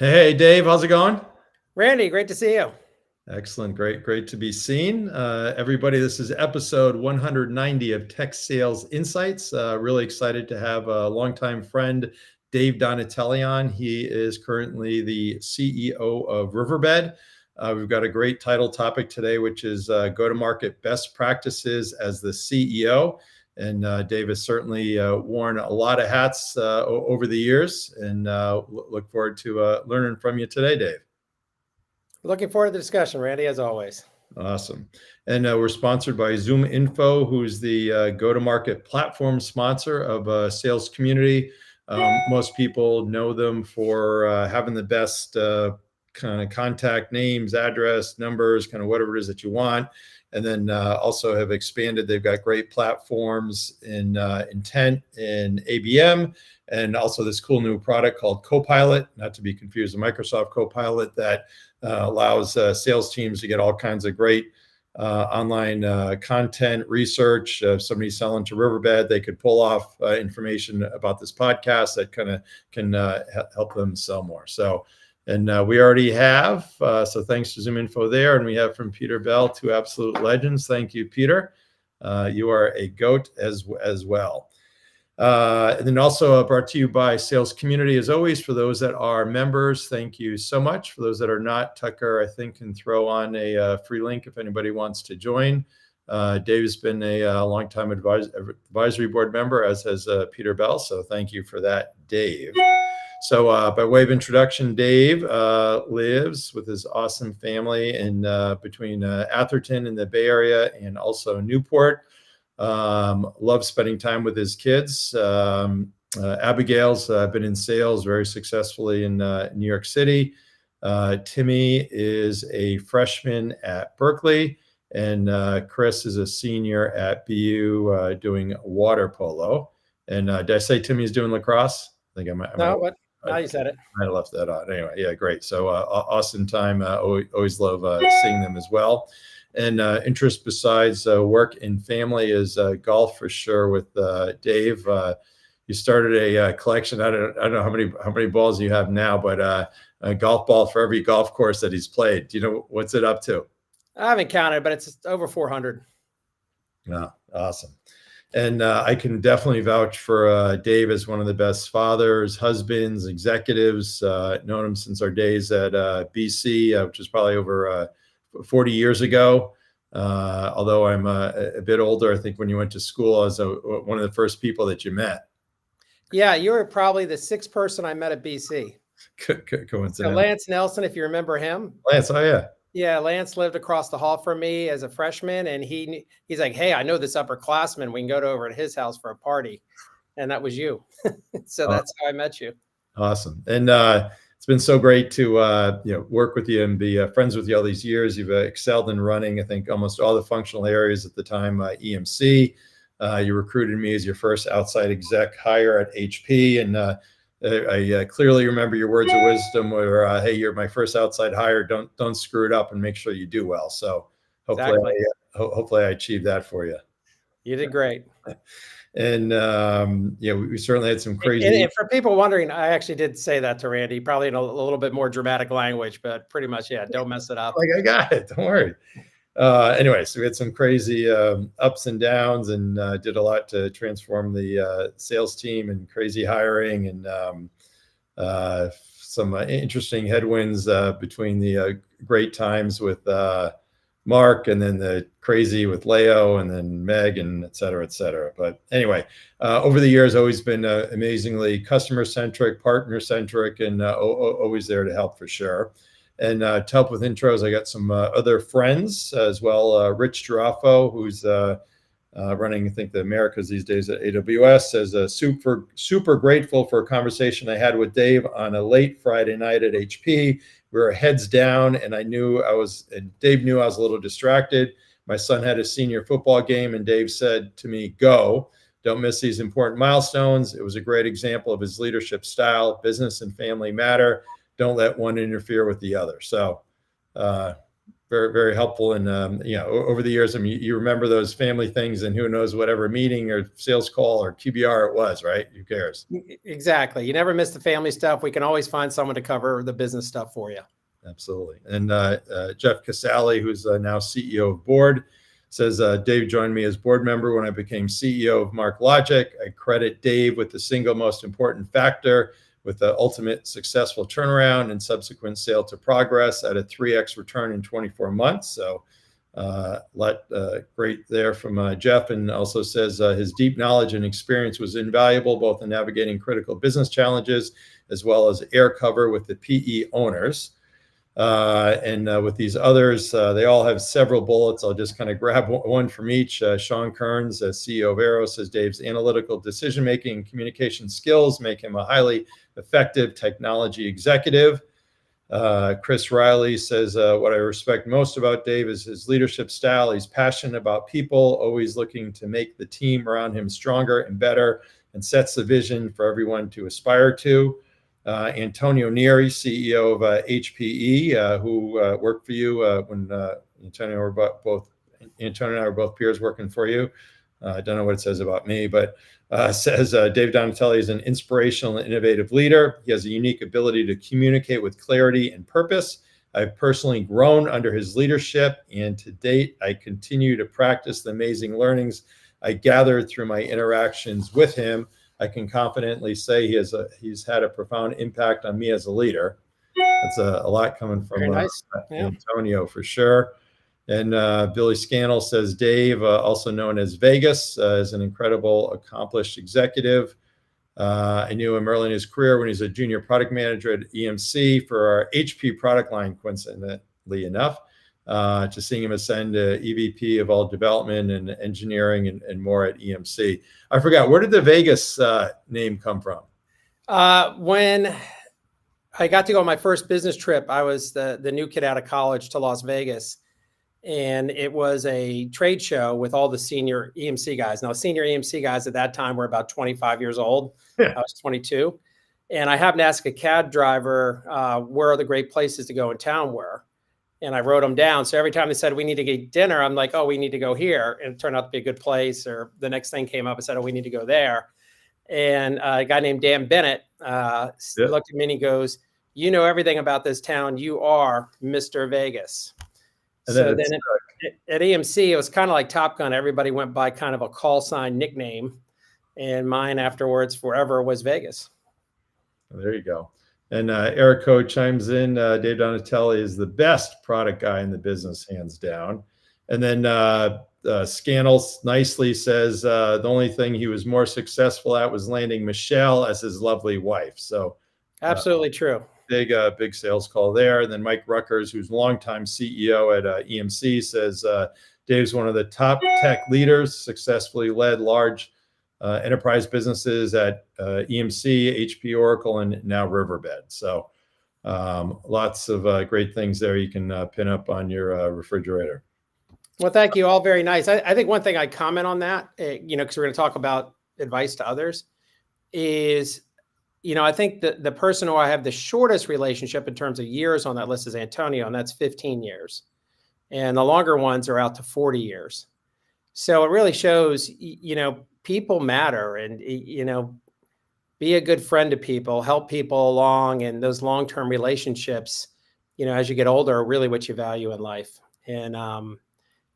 Hey, Dave, how's it going? Randy, great to see you. Excellent. Great to be seen. Everybody, this is episode 190 of Tech Sales Insights. Really excited to have a longtime friend, Dave Donatelli, on. He is currently the CEO of Riverbed. We've got a great title topic today, which is go-to-market best practices as the CEO. And Dave has certainly worn a lot of hats over the years, and look forward to learning from you today, Dave. Looking forward to the discussion, Randy, as always. Awesome. And we're sponsored by Zoom Info, who's the go-to-market platform sponsor of Sales Community. Most people know them for having the best kind of contact names, address, numbers, kind of whatever it is that you want. And then also have expanded. They've got great platforms in Intent and ABM, and also this cool new product called Copilot, not to be confused with Microsoft Copilot, that allows sales teams to get all kinds of great online content research. If somebody's selling to Riverbed, they could pull off information about this podcast that kind of can help them sell more. So, and we already have, so thanks to Zoom Info there. And we have from Peter Bell, two absolute legends. Thank you, Peter. You are a GOAT as well. And then also brought to you by Sales Community, as always. For those that are members, thank you so much. For those that are not, Tucker, I think, can throw on a free link if anybody wants to join. Dave's been a longtime advisory board member, as has Peter Bell. So thank you for that, Dave. So by way of introduction, Dave lives with his awesome family in between Atherton in the Bay Area and also Newport. Loves spending time with his kids. Abigail's been in sales very successfully in New York City. Timmy is a freshman at Berkeley, and Chris is a senior at BU doing water polo. And did I say Timmy's doing lacrosse? I think I might. Now you said it. I left that on. Anyway, yeah, great. So awesome time. Always love seeing them as well. And interest besides work and family is golf for sure with Dave. You started a collection. I don't know how many balls you have now, but a golf ball for every golf course that he's played. Do you know what's it up to? I haven't counted, but it's over 400. Yeah, awesome. And I can definitely vouch for Dave as one of the best fathers, husbands, executives. Known him since our days at BC, which is probably over 40 years ago. Although I'm a bit older, I think when you went to school, I was one of the first people that you met. Yeah, you were probably the sixth person I met at BC. Coincidence. So Lance Nelson, if you remember him. Lance, oh yeah. Yeah, Lance lived across the hall from me as a freshman, and he's like, "Hey, I know this upperclassman. We can go over to his house for a party," and that was you. So that's how I met you. Awesome, and it's been so great to work with you and be friends with you all these years. You've excelled in running, I think, almost all the functional areas at the time. EMC, you recruited me as your first outside exec hire at HP, and I clearly remember your words of wisdom where, hey, you're my first outside hire. Don't screw it up and make sure you do well. So hopefully, hopefully I achieved that for you. You did great. And we certainly had some crazy. And for people wondering, I actually did say that to Randy, probably in a little bit more dramatic language, but pretty much, yeah, don't mess it up. Like, I got it. Don't worry. Anyway, so we had some crazy ups and downs, and did a lot to transform the sales team, and crazy hiring, and some interesting headwinds between the great times with Mark, and then the crazy with Leo, and then Meg, and et cetera, et cetera. But anyway, over the years, always been amazingly customer-centric, partner-centric, and always there to help for sure. And to help with intros, I got some other friends as well. Rich Girafo, who's running, I think, the Americas these days at AWS, says super grateful for a conversation I had with Dave on a late Friday night at HP. We were heads down, and Dave knew I was a little distracted. My son had a senior football game, and Dave said to me, "Go. Don't miss these important milestones." It was a great example of his leadership style. Business and family matter. Don't let one interfere with the other. So very, very helpful. And, over the years, I mean, you remember those family things, and who knows, whatever meeting or sales call or QBR it was, right? Who cares? Exactly. You never miss the family stuff. We can always find someone to cover the business stuff for you. Absolutely. And Jeff Casale, who's now CEO of Board, says, Dave joined me as board member when I became CEO of MarkLogic. I credit Dave with the single most important factor, with the ultimate successful turnaround and subsequent sale to progress at a 3x return in 24 months. So great there from Jeff, and also says his deep knowledge and experience was invaluable, both in navigating critical business challenges as well as air cover with the PE owners. With these others, they all have several bullets. I'll just kind of grab one from each. Sean Kearns, CEO of Aero, says Dave's analytical decision-making and communication skills make him a highly effective technology executive. Chris Riley says, what I respect most about Dave is his leadership style. He's passionate about people, always looking to make the team around him stronger and better, and sets the vision for everyone to aspire to. Antonio Neri, CEO of HPE, who worked for you when Antonio and I were both peers working for you. I don't know what it says about me, but says Dave Donatelli is an inspirational and innovative leader. He has a unique ability to communicate with clarity and purpose. I've personally grown under his leadership, and to date, I continue to practice the amazing learnings I gathered through my interactions with him. I can confidently say he's had a profound impact on me as a leader. That's a lot coming from nice. Antonio for sure. And Billy Scannell says Dave, also known as Vegas, is an incredible, accomplished executive. I knew him early in his career when he was a junior product manager at EMC for our HP product line, coincidentally enough, to seeing him ascend to EVP of all development and engineering and more at EMC. I forgot, where did the Vegas name come from? When I got to go on my first business trip, I was the new kid out of college to Las Vegas. And it was a trade show with all the senior EMC guys. Now, senior EMC guys at that time were about 25 years old. Yeah. I was 22. And I happened to ask a cab driver, where are the great places to go in town were? And I wrote them down. So every time they said, we need to get dinner, I'm like, oh, we need to go here. And it turned out to be a good place. Or the next thing came up and said, oh, we need to go there. And a guy named Dan Bennett looked at me and he goes, you know everything about this town. You are Mr. Vegas. And so then at EMC, it was kind of like Top Gun. Everybody went by kind of a call sign nickname, and mine afterwards forever was Vegas. There you go. And Eric Coe chimes in, Dave Donatelli is the best product guy in the business, hands down. And then Scannell nicely says the only thing he was more successful at was landing Michelle as his lovely wife. So absolutely true. Big sales call there. And then Mike Ruckers, who's longtime CEO at EMC, says Dave's one of the top tech leaders, successfully led large enterprise businesses at EMC, HP, Oracle, and now Riverbed. So lots of great things there you can pin up on your refrigerator. Well, thank you all. Very nice. I think one thing I'd comment on that, because we're going to talk about advice to others, is I think the person who I have the shortest relationship in terms of years on that list is Antonio, and that's 15 years. And the longer ones are out to 40 years. So it really shows, people matter, and, be a good friend to people, help people along. And those long-term relationships, as you get older, are really what you value in life. And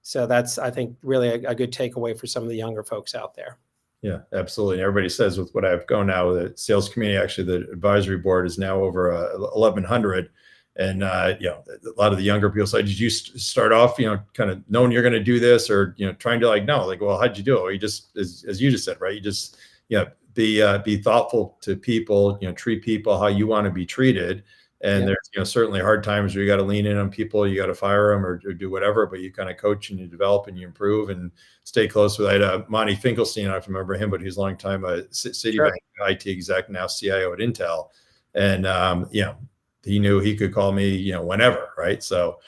so that's, I think, really a good takeaway for some of the younger folks out there. Yeah, absolutely. And everybody says with what I've gone now with the sales community, actually, the advisory board is now over 1,100. And, a lot of the younger people say, did you start off, kind of knowing you're going to do this, or, trying to well, how'd you do it? Well, you just, as you just said, right. You just, be thoughtful to people, treat people how you want to be treated. And there's, certainly hard times where you got to lean in on people, you got to fire them or do whatever, but you kind of coach and you develop and you improve and stay close with. I had Monty Finkelstein, I don't remember him, but he's a long time Citibank IT exec, now CIO at Intel. And, he knew he could call me, whenever. Right. So,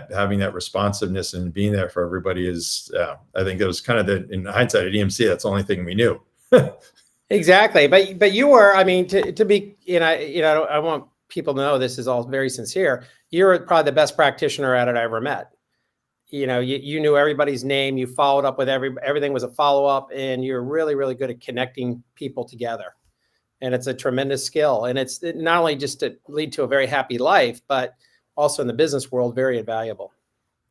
having that responsiveness and being there for everybody is, I think that was kind of in hindsight at EMC, that's the only thing we knew. Exactly. But you were, I mean, to be, I won't people know this is all very sincere. You're probably the best practitioner at it I ever met. You knew everybody's name. You followed up with everything was a follow up, and you're really, really good at connecting people together. And it's a tremendous skill. And it's not only just to lead to a very happy life, but also in the business world, very invaluable.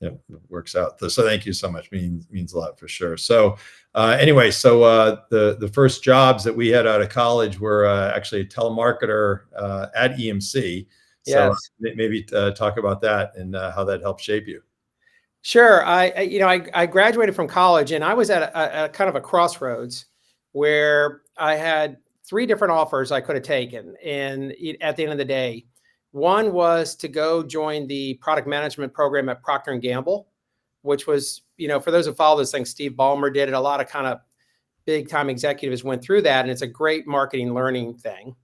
Yep, it works out. So thank you so much. Means a lot for sure. So anyway, so the first jobs that we had out of college were actually a telemarketer at EMC. So Yes. maybe talk about that and how that helped shape you. Sure. I graduated from college, and I was at a kind of a crossroads where I had three different offers I could have taken. And at the end of the day, one was to go join the product management program at Procter and Gamble, which was, for those who follow this thing, Steve Ballmer did it. A lot of kind of big time executives went through that, and it's a great marketing learning thing.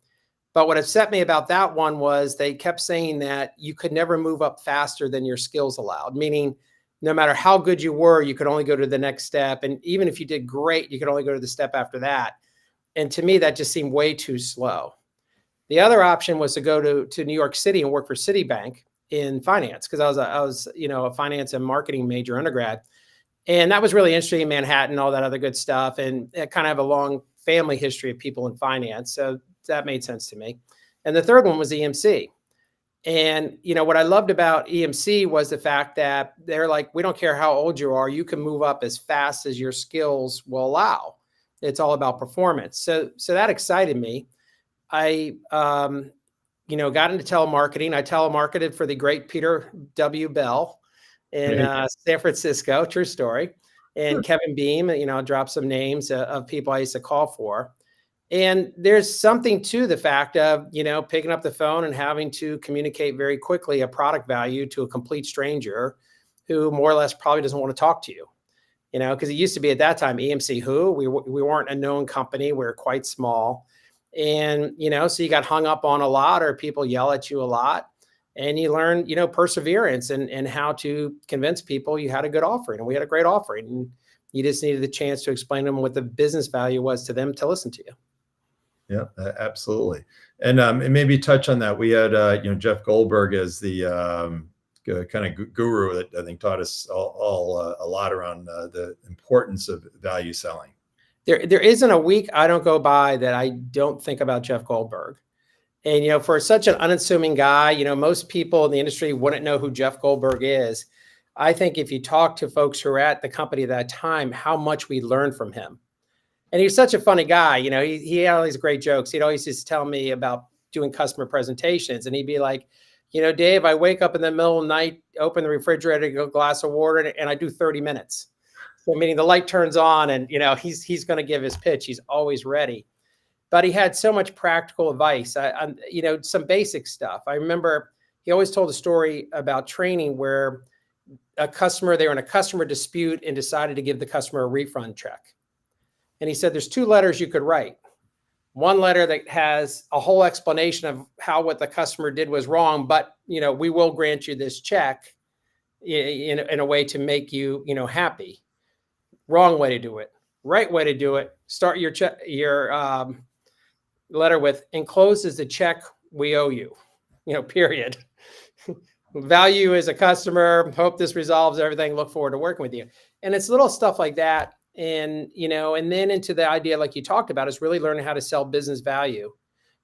But what upset me about that one was they kept saying that you could never move up faster than your skills allowed, meaning no matter how good you were, you could only go to the next step. And even if you did great, you could only go to the step after that. And to me, that just seemed way too slow. The other option was to go to New York City and work for Citibank in finance, because I was a finance and marketing major undergrad. And that was really interesting in Manhattan, all that other good stuff. And I kind of have a long family history of people in finance. So that made sense to me. And the third one was EMC. And, what I loved about EMC was the fact that they're like, we don't care how old you are, you can move up as fast as your skills will allow. It's all about performance. So that excited me. I, got into telemarketing. I telemarketed for the great Peter W. Bell in San Francisco, true story. And Kevin Beam, dropped some names of people I used to call for. And there's something to the fact of, picking up the phone and having to communicate very quickly a product value to a complete stranger who more or less probably doesn't want to talk to you, because it used to be at that time, EMC who? We weren't a known company. We were quite small. And, so you got hung up on a lot, or people yell at you a lot, and you learn, perseverance and how to convince people you had a good offering. And we had a great offering. And you just needed the chance to explain to them what the business value was to them to listen to you. Yeah, absolutely. And maybe touch on that. We had, Jeff Goldberg as the kind of guru that I think taught us all a lot around the importance of value selling. There isn't a week I don't go by that I don't think about Jeff Goldberg. And, for such an unassuming guy, most people in the industry wouldn't know who Jeff Goldberg is. I think if you talk to folks who are at the company at that time, how much we learned from him. And he's such a funny guy. He had all these great jokes. He'd always just tell me about doing customer presentations. And he'd be like, Dave, I wake up in the middle of the night, open the refrigerator, get a glass of water, and I do 30 minutes. So meaning the light turns on and, he's going to give his pitch. He's always ready. But he had so much practical advice, some basic stuff. I remember he always told a story about training where they were in a customer dispute and decided to give the customer a refund check. And he said, there's two letters you could write. One letter that has a whole explanation of how what the customer did was wrong, but, we will grant you this check in a way to make you, happy. Wrong way to do it. Right way to do it. Start your letter with, enclosed the check we owe you, period. Value as a customer. Hope this resolves everything. Look forward to working with you. And it's little stuff like that. And, and then into the idea, like you talked about, is really learning how to sell business value.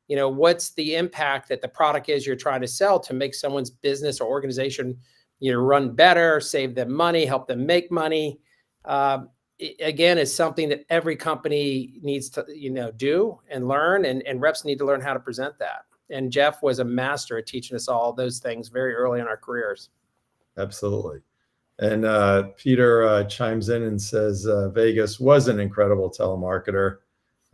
What's the impact that the product is you're trying to sell to make someone's business or organization, run better, save them money, help them make money. Again, is something that every company needs to, do and learn, and reps need to learn how to present that. And Jeff was a master at teaching us all those things very early in our careers. Absolutely. And Peter chimes in and says, Vegas was an incredible telemarketer.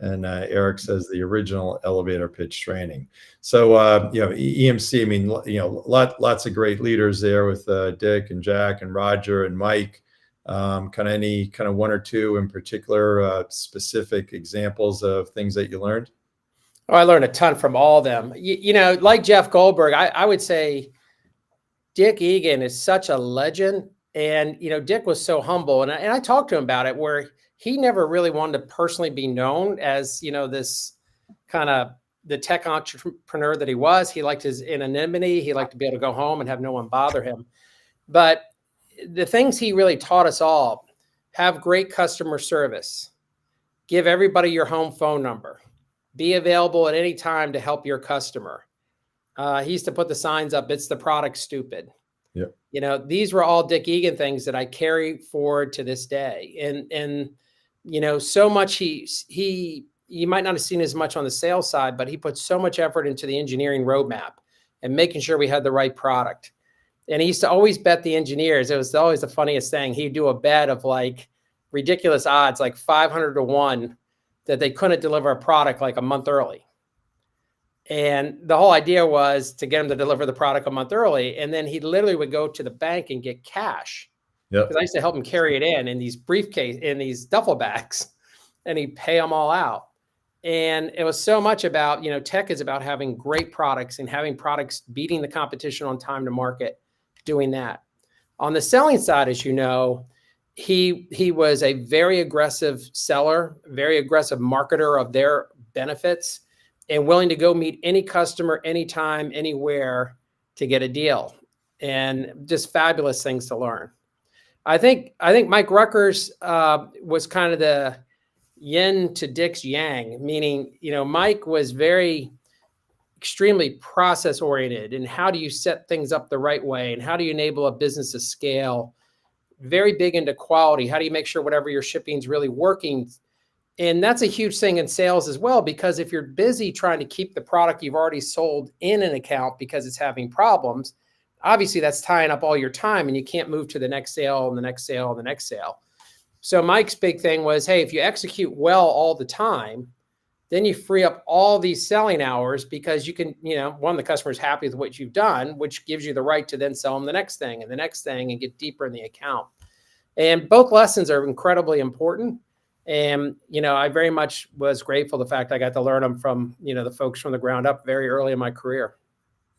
And Eric says the original elevator pitch training. So, EMC, I mean, lots of great leaders there with Dick and Jack and Roger and Mike. Any one or two in particular specific examples of things that you learned? Oh, I learned a ton from all of them. Like Jeff Goldberg, I would say Dick Egan is such a legend. And, Dick was so humble. And I talked to him about it, where he never really wanted to personally be known as, this kind of the tech entrepreneur that he was. He liked his anonymity. He liked to be able to go home and have no one bother him. But the things he really taught us all: have great customer service, give everybody your home phone number, be available at any time to help your customer. He used to put the signs up, "It's the product, stupid." Yep. You know, these were all Dick Egan things that I carry forward to this day. And you know, so much he you might not have seen as much on the sales side, but he put so much effort into the engineering roadmap and making sure we had the right product. And he used to always bet the engineers. It was always the funniest thing. He'd do a bet of like ridiculous odds, like 500 to 1, that they couldn't deliver a product like a month early. And the whole idea was to get him to deliver the product a month early. And then he literally would go to the bank and get cash. Because I used to help him carry it in these in these duffel bags, and he'd pay them all out. And it was so much about, you know, tech is about having great products and having products beating the competition on time to market, doing that. On the selling side, as you know, he was a very aggressive seller, very aggressive marketer of their benefits, and willing to go meet any customer, anytime, anywhere to get a deal. And just fabulous things to learn. I think Mike Ruckers was kind of the yin to Dick's yang, meaning, you know, Mike was very extremely process oriented, and how do you set things up the right way, and how do you enable a business to scale? Very big into quality. How do you make sure whatever you're shipping is really working? And that's a huge thing in sales as well, because if you're busy trying to keep the product you've already sold in an account because it's having problems, obviously that's tying up all your time, and you can't move to the next sale and the next sale and the next sale. So Mike's big thing was, hey, if you execute well all the time, then you free up all these selling hours, because you can, you know, one, the customer's happy with what you've done, which gives you the right to then sell them the next thing and the next thing and get deeper in the account. And both lessons are incredibly important. And, you know, I very much was grateful the fact I got to learn them from, you know, the folks from the ground up very early in my career.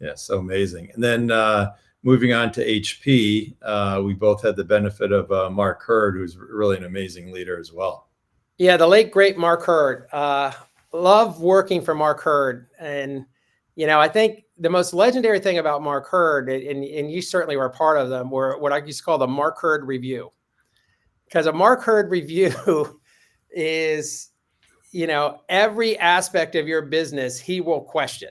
Yeah, so amazing. And then moving on to HP, we both had the benefit of Mark Hurd, who's really an amazing leader as well. Yeah, the late, great Mark Hurd. Love working for Mark Hurd. And, you know, I think the most legendary thing about Mark Hurd, and you certainly were a part of them, were what I used to call the Mark Hurd Review. Because a Mark Hurd Review is, you know, every aspect of your business he will question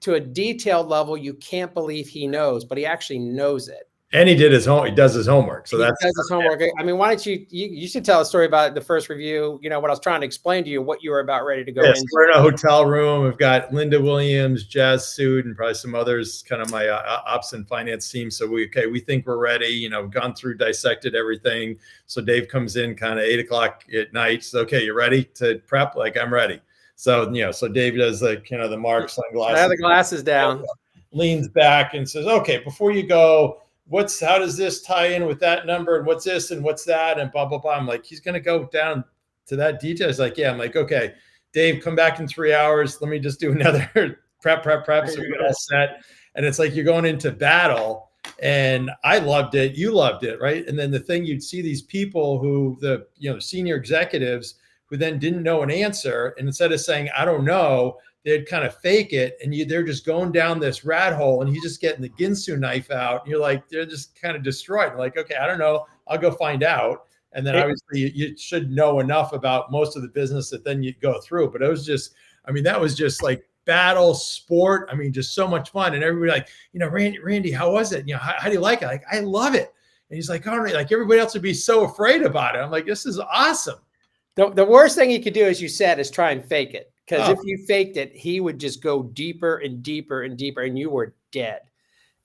to a detailed level you can't believe he knows, but he actually knows it. And he did his home. He does his homework. So that's his homework. I mean, why don't you should tell a story about the first review, you know, what I was trying to explain to you, what you were about ready to go into. We're in a hotel room. We've got Linda Williams, Jazz Sood, and probably some others, kind of my ops and finance team. So we think we're ready. You know, we've gone through, dissected everything. So Dave comes in kind of 8 o'clock at night. So, okay, you ready to prep? Like, I'm ready. So, you know, so Dave does like, kind of the Mark sunglasses. I have the glasses down. Leans back and says, okay, before you go, how does this tie in with that number, and what's this and what's that, and blah, blah, blah. I'm like, he's going to go down to that detail. He's like, yeah. I'm like, okay, Dave, come back in 3 hours. Let me just do another prep. So we get all set. And it's like, you're going into battle, and I loved it. You loved it. Right. And then the thing, you'd see these people who senior executives who then didn't know an answer. And instead of saying, I don't know, they'd kind of fake it, and they're just going down this rat hole, and he's just getting the Ginsu knife out. And you're like, they're just kind of destroyed. Like, okay, I don't know. I'll go find out. And then obviously you should know enough about most of the business that then you go through. But it was just, I mean, that was just like battle sport. I mean, just so much fun. And everybody like, you know, Randy, how was it? You know, how do you like it? Like, I love it. And he's like, all right, like everybody else would be so afraid about it. I'm like, this is awesome. The worst thing you could do, as you said, is try and fake it. Because if you faked it, he would just go deeper and deeper and deeper, and you were dead.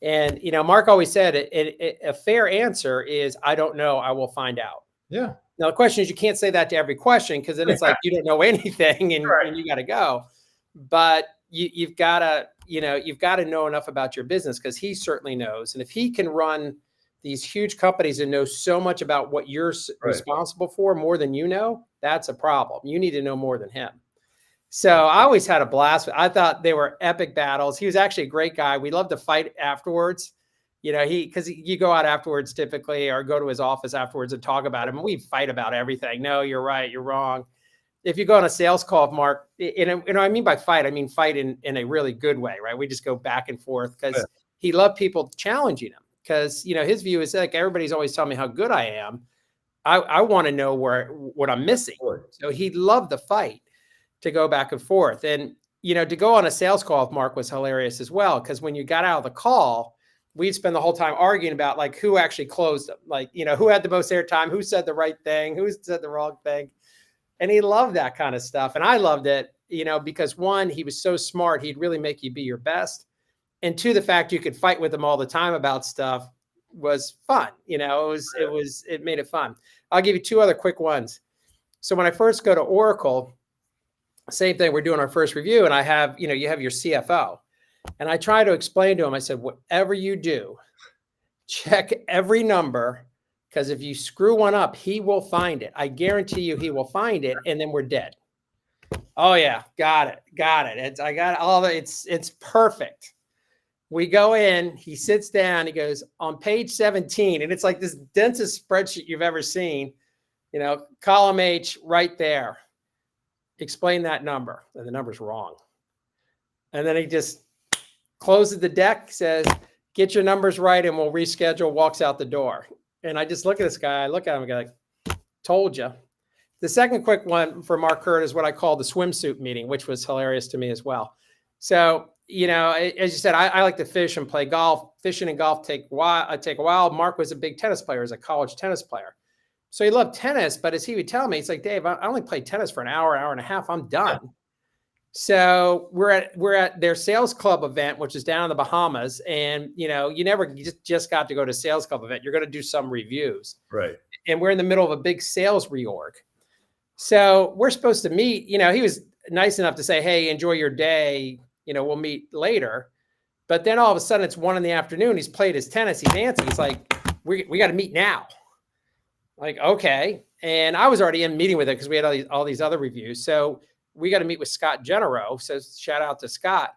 And, you know, Mark always said a fair answer is, I don't know, I will find out. Yeah. Now, the question is, you can't say that to every question, because then it's like you don't know anything, and, right. and you got to go. But you've got to know enough about your business, because he certainly knows. And if he can run these huge companies and know so much about what you're responsible for more than you know, that's a problem. You need to know more than him. So I always had a blast. I thought they were epic battles. He was actually a great guy. We loved to fight afterwards. You know, because you go out afterwards typically, or go to his office afterwards and talk about him. And we fight about everything. No, you're right. You're wrong. if you go on a sales call, Mark, and I mean by fight, I mean fight in a really good way, right? We just go back and forth because he loved people challenging him. Because his view is like, everybody's always telling me how good I am. I want to know what I'm missing. So he loved the fight to go back and forth. And to go on a sales call with Mark was hilarious as well, because when you got out of the call, we'd spend the whole time arguing about like who actually closed them, like who had the most airtime, who said the right thing, who said the wrong thing. And he loved that kind of stuff. And I loved it, because one, he was so smart, he'd really make you be your best. And two, the fact you could fight with him all the time about stuff was fun. It made it fun. I'll give you two other quick ones. So when I first go to Oracle, same thing, we're doing our first review, and I have, you have your CFO. And I try to explain to him, I said, whatever you do, check every number, because if you screw one up, he will find it. I guarantee you he will find it, and then we're dead. Oh yeah, got it. I got all the, it's perfect. We go in, he sits down, he goes, on page 17, and it's like this densest spreadsheet you've ever seen, column H right there. Explain that number. And the number's wrong. And then he just closes the deck, says, get your numbers right and we'll reschedule, walks out the door. And I just look at this guy, I look at him and go like, told you. The second quick one for Mark Hurt is what I call the swimsuit meeting, which was hilarious to me as well. So, as you said, I like to fish and play golf. Fishing and golf take a while. Mark was a big tennis player, as a college tennis player. So he loved tennis, but as he would tell me, it's like, Dave, I only played tennis for an hour and a half. I'm done. Yeah. So we're at their sales club event, which is down in the Bahamas. And, you never just got to go to sales club event. You're going to do some reviews. Right. And we're in the middle of a big sales reorg. So we're supposed to meet, he was nice enough to say, hey, enjoy your day. We'll meet later. But then all of a sudden it's 1 PM. He's played his tennis. He's antsy. He's like, we got to meet now. Like, okay. And I was already in meeting with it because we had all these other reviews. So we got to meet with Scott Genero. So shout out to Scott.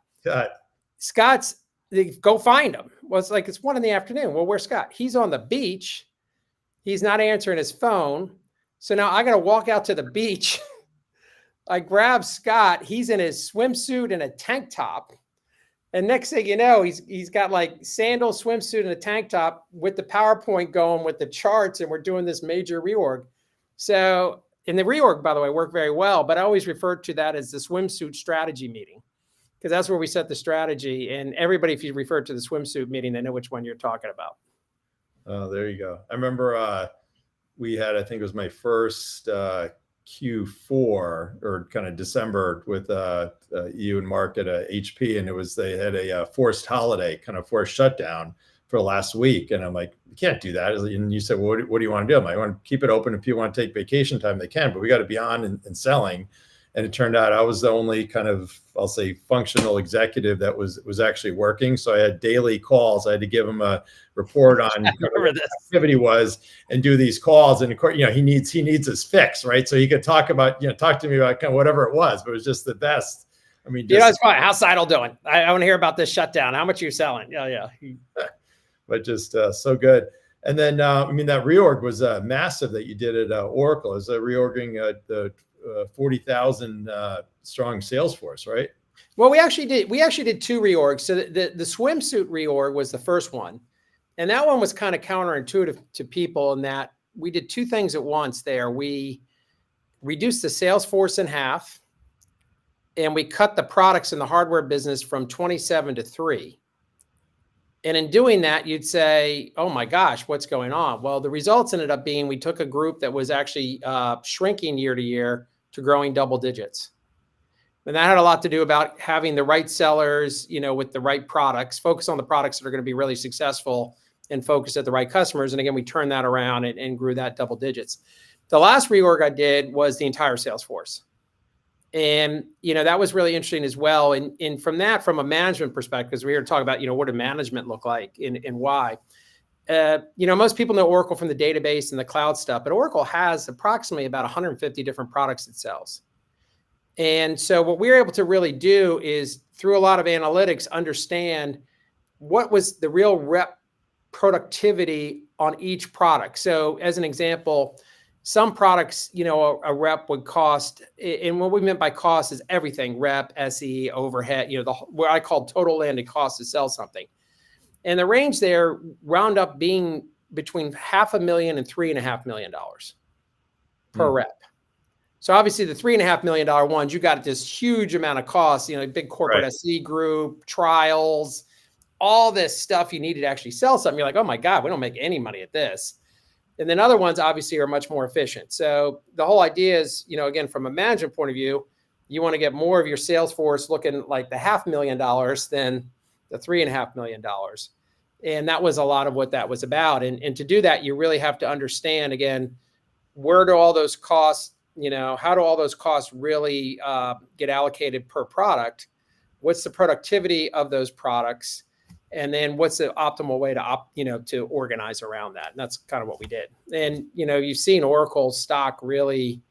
Scott's, go find him. Well, it's like, it's 1 PM. Well, where's Scott? He's on the beach. He's not answering his phone. So now I got to walk out to the beach. I grab Scott. He's in his swimsuit and a tank top. And next thing you know, he's got like sandals, swimsuit, and a tank top with the PowerPoint going with the charts. And we're doing this major reorg. So, and the reorg, by the way, worked very well. But I always refer to that as the swimsuit strategy meeting, because that's where we set the strategy. And everybody, if you refer to the swimsuit meeting, they know which one you're talking about. Oh, there you go. I remember we had, I think it was my first Q4 or kind of December with you and Mark at HP, and they had a forced holiday, kind of forced shutdown for the last week. And I'm like, you can't do that. And you said, well, what do you want to do? I'm like, I want to keep it open. If people want to take vacation time, they can, but we got to be on and selling. And it turned out I was the only kind of, I'll say, functional executive that was actually working. So I had daily calls. I had to give him a report on what the activity was and do these calls. And of course, he needs his fix, right? So he could talk to me about kind of whatever it was, but it was just the best. I mean, it's fine. How's Seidel doing? I want to hear about this shutdown. How much are you selling? Yeah. But just so good. And then, that reorg was massive that you did at Oracle. It was reorging the 40,000 strong sales force, right? Well, we actually did 2 reorgs. So the swimsuit reorg was the first one. And that one was kind of counterintuitive to people in that we did 2 things at once there. We reduced the sales force in half, and we cut the products in the hardware business from 27 to 3. And in doing that, you'd say, oh my gosh, what's going on? Well, the results ended up being we took a group that was actually shrinking year to year to growing double digits. And that had a lot to do about having the right sellers, with the right products, focus on the products that are going to be really successful and focus at the right customers. And again, we turned that around and grew that double digits. The last reorg I did was the entire sales force. And, that was really interesting as well. And from a management perspective, because we're here to talk about, what did management look like and why. Most people know Oracle from the database and the cloud stuff, but Oracle has approximately about 150 different products it sells. And so what we're able to really do is, through a lot of analytics, understand what was the real rep productivity on each product. So as an example, some products, a rep would cost, and what we meant by cost is everything: rep, SE, overhead, what I call total landed cost to sell something. And the range there round up being between $500,000 and $3.5 million per rep. So obviously the $3.5 million ones, you got this huge amount of costs, big corporate SE group, trials, all this stuff you need to actually sell something. You're like, oh my God, we don't make any money at this. And then other ones obviously are much more efficient. So the whole idea is, again, from a management point of view, you want to get more of your sales force looking like the $500,000 than the $3.5 million. And that was a lot of what that was about. And to do that, you really have to understand, again, where do all those costs, how do all those costs really get allocated per product? What's the productivity of those products? And then what's the optimal way to organize around that? And that's kind of what we did. And, you've seen Oracle stock really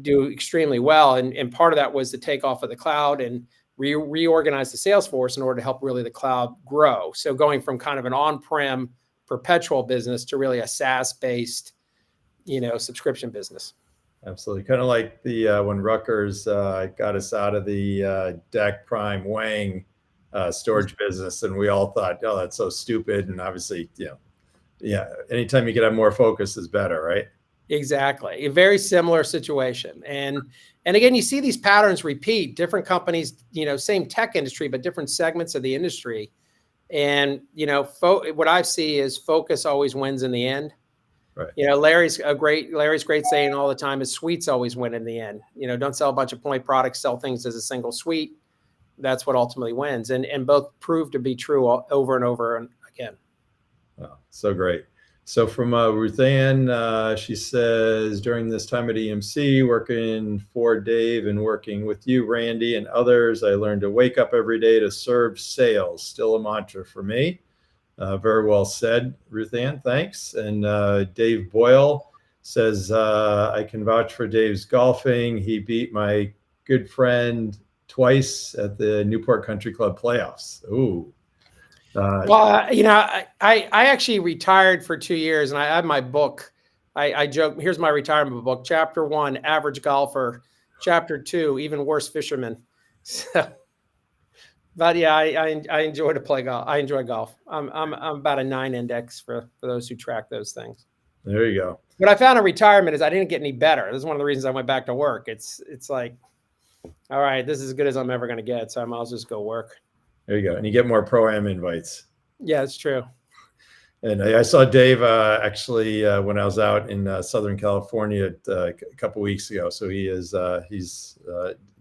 do extremely well. And part of that was the takeoff of the cloud and reorganize the sales force in order to help really the cloud grow. So going from kind of an on-prem perpetual business to really a SaaS-based, subscription business. Absolutely. Kind of like the when Rutgers got us out of the DAC Prime Wang storage business, and we all thought, oh, that's so stupid. And obviously, anytime you can have more focus is better, right? Exactly. A very similar situation. And again, you see these patterns repeat. Different companies, same tech industry, but different segments of the industry. And, what I see is focus always wins in the end. Right. Larry's great saying all the time is suites always win in the end. Don't sell a bunch of point products, sell things as a single suite. That's what ultimately wins. And both prove to be true over and over and again. Wow, so great. So from Ruth Ann, she says, during this time at EMC, working for Dave and working with you, Randy, and others, I learned to wake up every day to serve sales. Still a mantra for me. Very well said, Ruth Ann. Thanks. And Dave Boyle says, I can vouch for Dave's golfing. He beat my good friend twice at the Newport Country Club playoffs. Ooh. Well, I actually retired for 2 years, and I have my book. I joke, here's my retirement book. Chapter 1, average golfer. Chapter 2, even worse fisherman. So, but yeah, I enjoy to play golf. I enjoy golf. I'm about a 9 index for those who track those things. There you go. What I found in retirement is I didn't get any better. This is one of the reasons I went back to work. It's like, all right, this is as good as I'm ever going to get, so I might as well just go work. There you go. And you get more Pro-Am invites. Yeah, it's true. And I saw Dave actually when I was out in Southern California a couple of weeks ago. So he's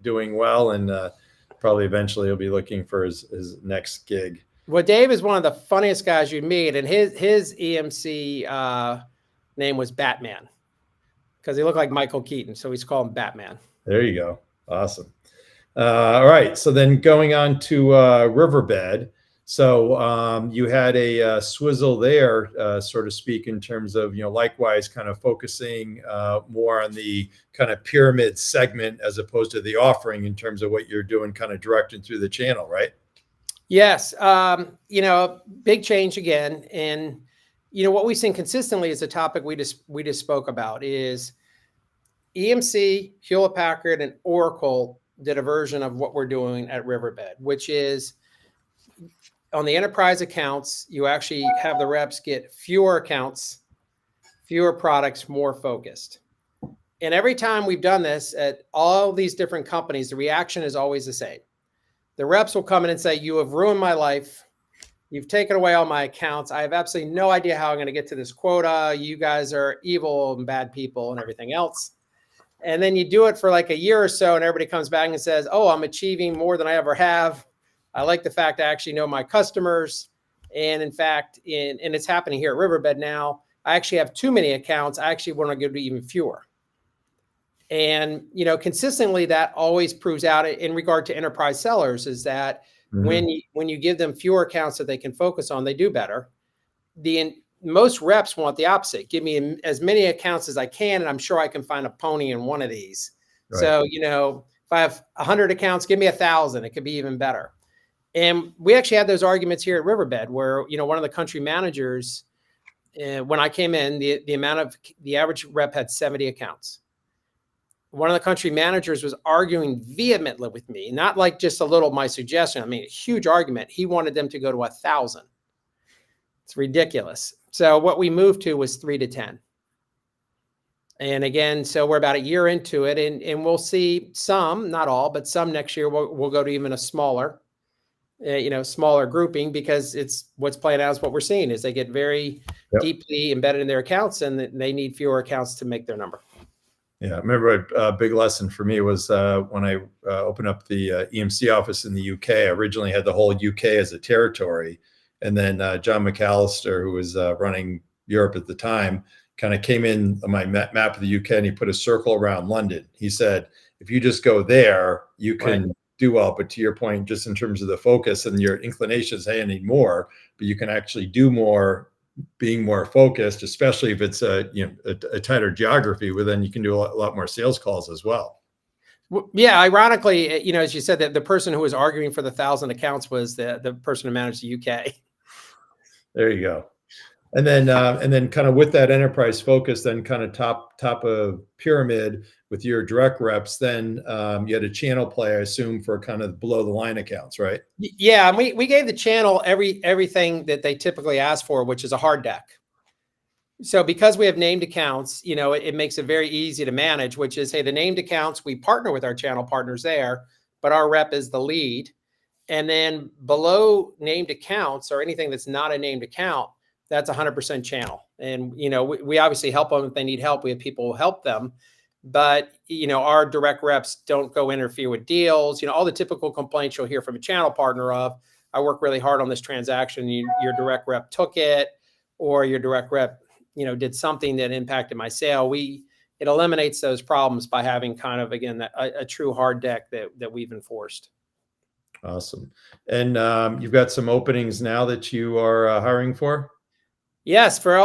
doing well, and probably eventually he'll be looking for his next gig. Well, Dave is one of the funniest guys you'd meet, and his EMC name was Batman because he looked like Michael Keaton, so he's called him Batman. There you go. Awesome. All right. So then going on to Riverbed. So you had a swizzle there, so to speak, in terms of, likewise kind of focusing more on the kind of pyramid segment as opposed to the offering in terms of what you're doing kind of direct and through the channel, right? Yes. Big change again. And, what we've seen consistently is a topic we just spoke about is EMC, Hewlett Packard, and Oracle did a version of what we're doing at Riverbed, which is on the enterprise accounts, you actually have the reps get fewer accounts, fewer products, more focused. And every time we've done this at all these different companies, the reaction is always the same. The reps will come in and say, you have ruined my life. You've taken away all my accounts. I have absolutely no idea how I'm going to get to this quota. You guys are evil and bad people and everything else. And then you do it for like a year or so, and everybody comes back and says, oh, I'm achieving more than I ever have. I like the fact I actually know my customers. And in fact, and it's happening here at Riverbed now, I actually have too many accounts. I actually want to go to even fewer. And, consistently that always proves out in regard to enterprise sellers is that when you give them fewer accounts that they can focus on, they do better. Most reps want the opposite. Give me as many accounts as I can, and I'm sure I can find a pony in one of these. Right. So, if I have 100 accounts, give me 1,000. It could be even better. And we actually had those arguments here at Riverbed where, one of the country managers when I came in, the average rep had 70 accounts. One of the country managers was arguing vehemently with me, not like just a little my suggestion. I mean, a huge argument. He wanted them to go to 1,000. It's ridiculous. So what we moved to was 3 to 10. And again, so we're about a year into it, and we'll see some, not all, but some next year we'll go to even a smaller, smaller grouping, because it's what's playing out is what we're seeing is they get very deeply embedded in their accounts, and they need fewer accounts to make their number. Yeah, I remember a big lesson for me was when I opened up the EMC office in the UK. I originally had the whole UK as a territory, and then John McAllister, who was running Europe at the time, kind of came in on my map of the UK, and he put a circle around London. He said, if you just go there, you can do well. But to your point, just in terms of the focus and your inclinations, hey, I need more, but you can actually do more being more focused, especially if it's a tighter geography, where then you can do a lot more sales calls as well. Yeah, ironically, as you said, that the person who was arguing for the 1,000 accounts was the person who managed the UK. There you go. And then kind of with that enterprise focus, then kind of top of pyramid with your direct reps, then you had a channel play, I assume, for kind of below the line accounts, right? Yeah, and we gave the channel everything that they typically ask for, which is a hard deck. So because we have named accounts, it makes it very easy to manage, which is, hey, the named accounts, we partner with our channel partners there, but our rep is the lead. And then below named accounts, or anything that's not a named account, that's 100% channel. And, we obviously help them if they need help. We have people who help them, but, our direct reps don't go interfere with deals, all the typical complaints you'll hear from a channel partner of, I work really hard on this transaction. Your direct rep took it, or your direct rep, did something that impacted my sale. It eliminates those problems by having kind of, again, a true hard deck that we've enforced. Awesome. And you've got some openings now that you are hiring for? Yes, for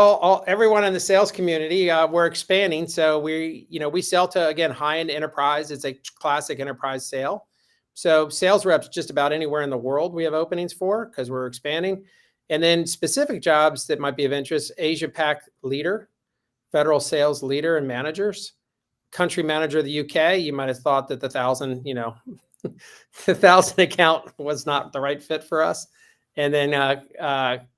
everyone in the sales community, we're expanding. So we sell to, again, high-end enterprise. It's a classic enterprise sale. So sales reps just about anywhere in the world we have openings for, because we're expanding. And then specific jobs that might be of interest: Asia Pac leader, federal sales leader and managers, country manager of the UK. You might have thought that the 1,000, the 1,000 account was not the right fit for us. And then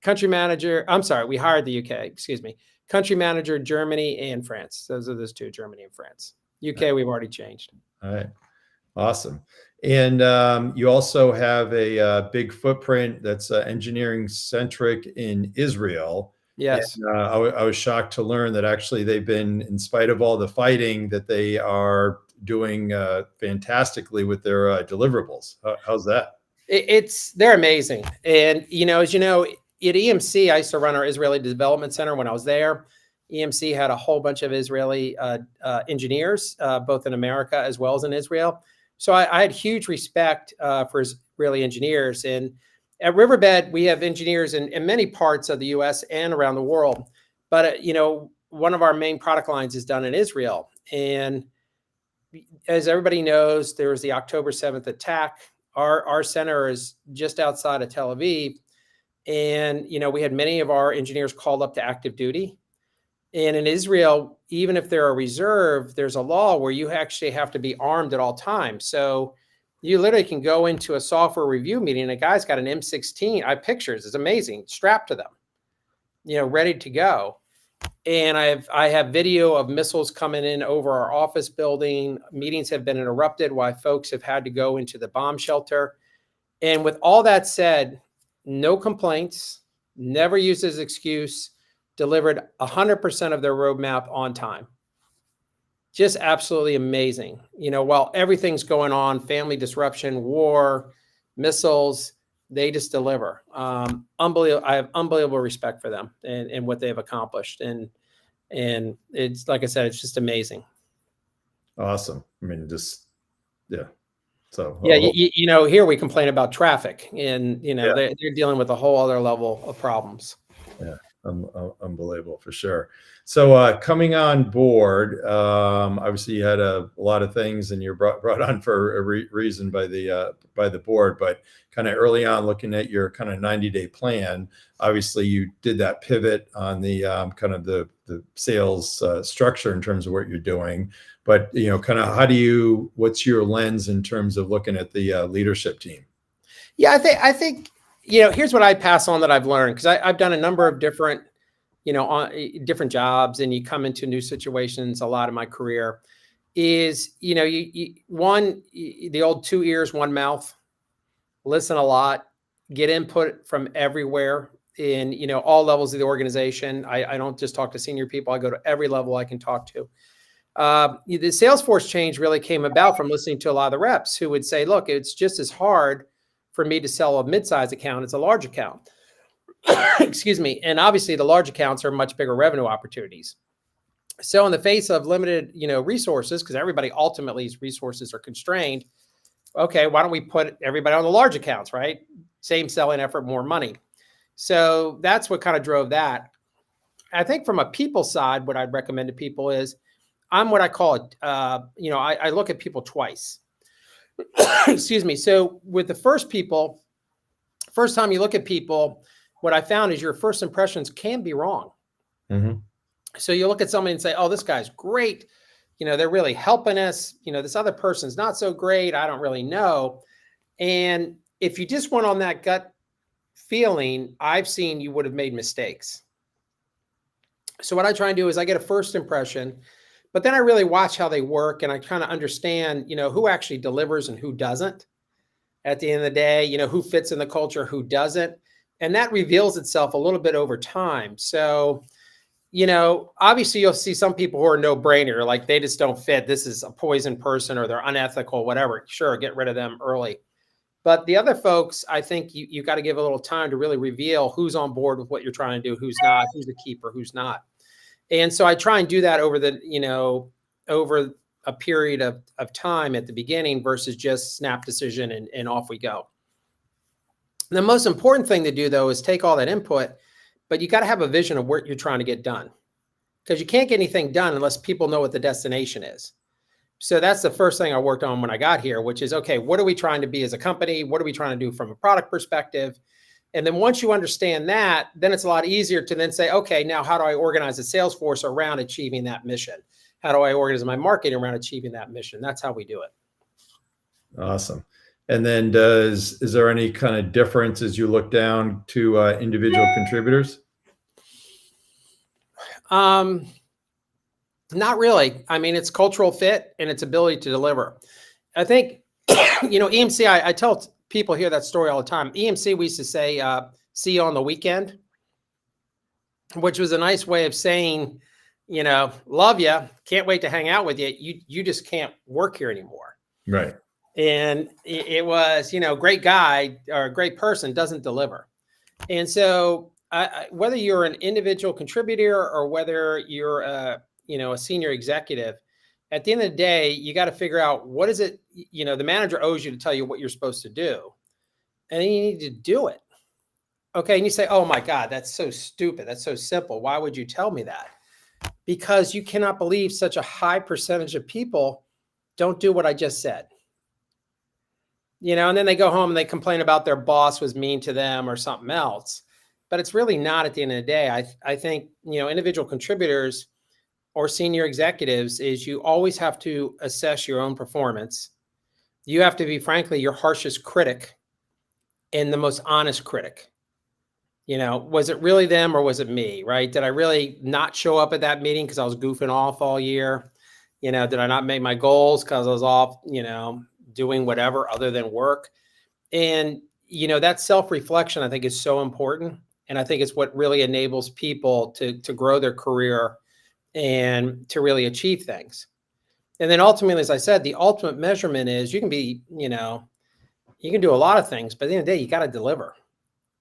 country manager, I'm sorry, we hired the UK, excuse me. Country manager, Germany and France. Those are those two, Germany and France. UK, we've already changed. All right. Awesome. And you also have a big footprint that's engineering centric in Israel. Yes. And, I was shocked to learn that actually they've been, in spite of all the fighting, that they are doing fantastically with their deliverables. How's that? They're amazing. And, as you know, at EMC, I used to run our Israeli Development Center when I was there. EMC had a whole bunch of Israeli engineers, both in America as well as in Israel. So I had huge respect for Israeli engineers. And at Riverbed, we have engineers in many parts of the US and around the world. But, one of our main product lines is done in Israel. And as everybody knows, there was the October 7th attack. Our center is just outside of Tel Aviv. And, we had many of our engineers called up to active duty. And in Israel, even if they're a reserve, there's a law where you actually have to be armed at all times. So you literally can go into a software review meeting and a guy's got an M16. I have pictures. It's amazing. Strapped to them, ready to go. And I have video of missiles coming in over our office building. Meetings have been interrupted while folks have had to go into the bomb shelter. And with all that said, no complaints, never used as excuse, delivered 100% of their roadmap on time. Just absolutely amazing. While everything's going on, family disruption, war, missiles, they just deliver. Unbelievable. I have unbelievable respect for them and what they've accomplished. And it's, like I said, it's just amazing. Awesome. I mean, yeah. So yeah, here we complain about traffic, and they're dealing with a whole other level of problems. Yeah. Unbelievable for sure. So coming on board, obviously you had a lot of things, and you're brought on for a reason by the board. But kind of early on, looking at your kind of 90-day plan, obviously you did that pivot on the kind of the sales structure in terms of what you're doing. But kind of what's your lens in terms of looking at the leadership team? Yeah, I think here's what I pass on that I've learned, because I've done a number of different, different jobs, and you come into new situations a lot in my career. Is the old 2 ears, 1 mouth. Listen a lot, get input from everywhere in all levels of the organization. I don't just talk to senior people. I go to every level I can talk to. The Salesforce change really came about from listening to a lot of the reps who would say, look, it's just as hard for me to sell a mid-size account as a large account. Excuse me. And obviously the large accounts are much bigger revenue opportunities. So in the face of limited, resources, because everybody ultimately's resources are constrained. Okay, why don't we put everybody on the large accounts, right? Same selling effort, more money. So that's what kind of drove that. I think from a people side, what I'd recommend to people is I'm what I call it, I look at people twice. Excuse me. So with the first time you look at people, what I found is your first impressions can be wrong. Mm-hmm. So you look at somebody and say, oh, this guy's great. They're really helping us. This other person's not so great. I don't really know. And if you just went on that gut feeling, I've seen you would have made mistakes. So what I try and do is I get a first impression, but then I really watch how they work, and I kind of understand, who actually delivers and who doesn't. At the end of the day, who fits in the culture, who doesn't. And that reveals itself a little bit over time. So, obviously you'll see some people who are no-brainer, like they just don't fit. This is a poison person, or they're unethical, whatever. Sure, get rid of them early. But the other folks, I think you got to give a little time to really reveal who's on board with what you're trying to do, who's not, who's a keeper, who's not. And so I try and do that over a period of time at the beginning versus just snap decision and off we go. The most important thing to do, though, is take all that input, but you got to have a vision of what you're trying to get done, because you can't get anything done unless people know what the destination is. So that's the first thing I worked on when I got here, which is, okay, what are we trying to be as a company? What are we trying to do from a product perspective? And then once you understand that, then it's a lot easier to then say, okay, now how do I organize a sales force around achieving that mission? How do I organize my marketing around achieving that mission? That's how we do it. Awesome. And then is there any kind of difference as you look down to individual contributors? Not really. I mean, it's cultural fit and its ability to deliver. I think, EMC, I tell people hear that story all the time. EMC, we used to say, see you on the weekend, which was a nice way of saying, love you, can't wait to hang out with you. You just can't work here anymore. Right. And it was, great guy or a great person doesn't deliver. And so whether you're an individual contributor or whether you're a senior executive, at the end of the day, you got to figure out what is it, the manager owes you to tell you what you're supposed to do. And then you need to do it. Okay. And you say, oh my God, that's so stupid. That's so simple. Why would you tell me that? Because you cannot believe such a high percentage of people don't do what I just said. And then they go home and they complain about their boss was mean to them or something else. But it's really not at the end of the day. I think, individual contributors or senior executives is you always have to assess your own performance. You have to be, frankly, your harshest critic and the most honest critic. Was it really them or was it me, right? Did I really not show up at that meeting because I was goofing off all year? Did I not make my goals because I was off, doing whatever other than work? And, that self-reflection, I think, is so important. And I think it's what really enables people to grow their career and to really achieve things. And then ultimately, as I said, the ultimate measurement is you can be, you can do a lot of things, but at the end of the day, you got to deliver.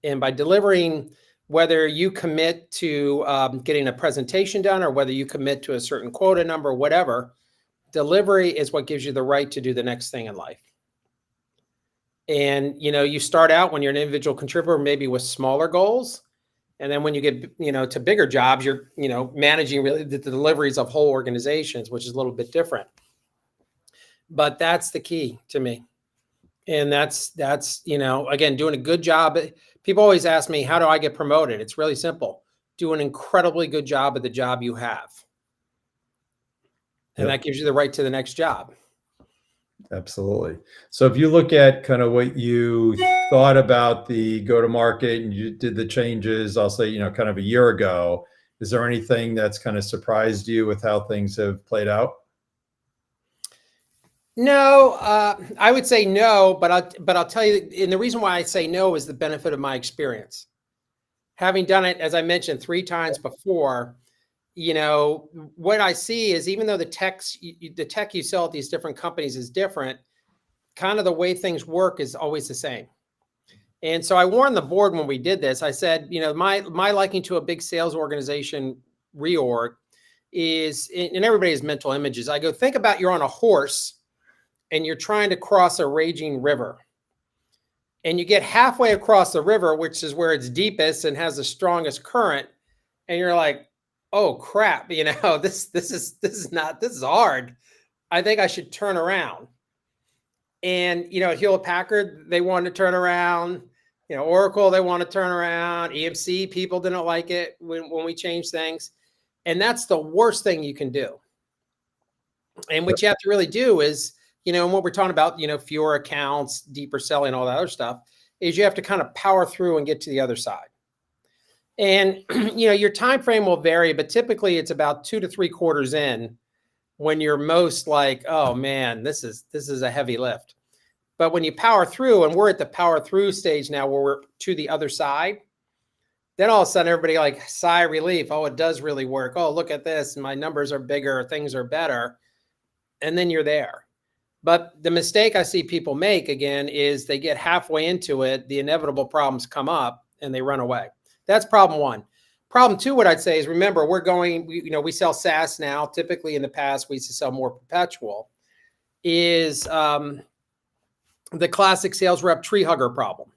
And by delivering, whether you commit to getting a presentation done or whether you commit to a certain quota number, whatever, delivery is what gives you the right to do the next thing in life. And, you start out when you're an individual contributor, maybe with smaller goals. And then when you get, to bigger jobs, you're, managing really the deliveries of whole organizations, which is a little bit different. But that's the key to me. And that's, again, doing a good job. People always ask me, how do I get promoted? It's really simple. Do an incredibly good job at the job you have. And that gives you the right to the next job. Absolutely. So if you look at kind of what you thought about the go-to-market and you did the changes, I'll say, kind of a year ago, is there anything that's kind of surprised you with how things have played out? No, I would say no, but I'll tell you, and the reason why I say no is the benefit of my experience. Having done it, as I mentioned, 3 times before, what I see is even though the tech you sell at these different companies is different, kind of the way things work is always the same. And so I warned the board when we did this. I said, my liking to a big sales organization reorg is, and everybody has mental images. I go, think about you're on a horse and you're trying to cross a raging river. And you get halfway across the river, which is where it's deepest and has the strongest current. And you're like, oh crap, this is hard. I think I should turn around. And, at Hewlett Packard, they wanted to turn around. Oracle, they want to turn around. EMC, people didn't like it when we changed things. And that's the worst thing you can do. And what you have to really do is, and what we're talking about, fewer accounts, deeper selling, all that other stuff, is you have to kind of power through and get to the other side. And, your time frame will vary, but typically it's about 2 to 3 quarters in when you're most like, oh man, this is a heavy lift. But when you power through, and we're at the power through stage now where we're to the other side, then all of a sudden everybody like sigh of relief. Oh, it does really work. Oh, look at this. My numbers are bigger. Things are better. And then you're there. But the mistake I see people make again is they get halfway into it. The inevitable problems come up and they run away. That's problem 1. Problem 2, what I'd say is, remember, we sell SaaS now. Typically in the past, we used to sell more perpetual, is the classic sales rep tree hugger problem.